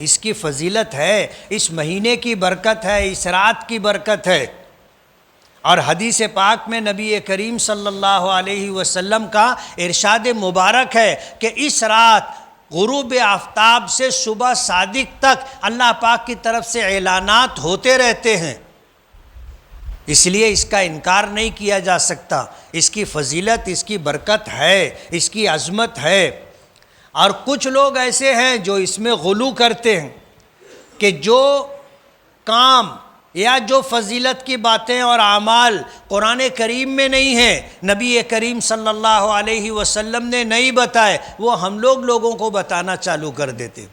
اس کی فضیلت ہے، اس مہینے کی برکت ہے، اس رات کی برکت ہے۔ اور حدیث پاک میں نبی کریم صلی اللہ علیہ وسلم کا ارشاد مبارک ہے کہ اس رات غروب آفتاب سے صبح صادق تک اللہ پاک کی طرف سے اعلانات ہوتے رہتے ہیں، اس لیے اس کا انکار نہیں کیا جا سکتا۔ اس کی فضیلت، اس کی برکت ہے، اس کی عظمت ہے۔ اور کچھ لوگ ایسے ہیں جو اس میں غلو کرتے ہیں کہ جو کام یا جو فضیلت کی باتیں اور اعمال قرآن کریم میں نہیں ہیں، نبی کریم صلی اللہ علیہ وسلم نے نہیں بتائے، وہ ہم لوگوں کو بتانا چالو کر دیتے۔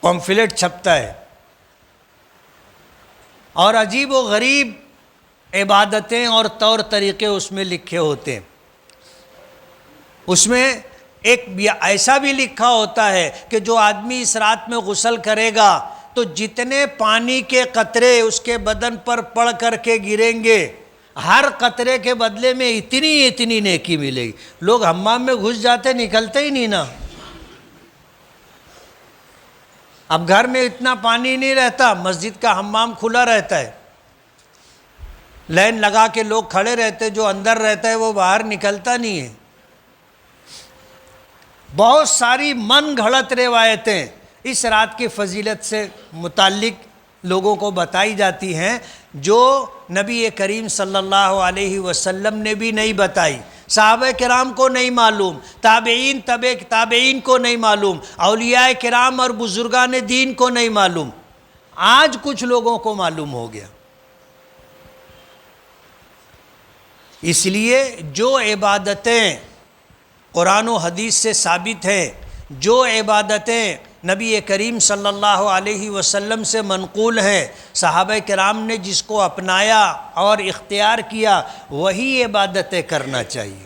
پمفلٹ چھپتا ہے اور عجیب و غریب عبادتیں اور طور طریقے اس میں لکھے ہوتے ہیں۔ اس میں ایک ایسا بھی لکھا ہوتا ہے کہ جو آدمی اس رات میں غسل کرے گا تو جتنے پانی کے قطرے اس کے بدن پر پڑ کر کے گریں گے، ہر قطرے کے بدلے میں اتنی نیکی ملے گی۔ لوگ حمام میں گھس جاتے، نکلتے ہی نہیں نا۔ اب گھر میں اتنا پانی نہیں رہتا، مسجد کا حمام کھلا رہتا ہے، لائن لگا کے لوگ کھڑے رہتے، جو اندر رہتا ہے وہ باہر نکلتا نہیں ہے۔ بہت ساری من گھڑت روایتیں اس رات کی فضیلت سے متعلق لوگوں کو بتائی جاتی ہیں جو نبی کریم صلی اللہ علیہ وسلم نے بھی نہیں بتائی، صحابہ کرام کو نہیں معلوم، تابعین کو نہیں معلوم، اولیاء کرام اور بزرگان دین کو نہیں معلوم، آج کچھ لوگوں کو معلوم ہو گیا۔ اس لیے جو عبادتیں قرآن و حدیث سے ثابت ہیں، جو عبادتیں نبی کریم صلی اللہ علیہ وسلم سے منقول ہیں، صحابہ کرام نے جس کو اپنایا اور اختیار کیا، وہی عبادتیں کرنا چاہیے۔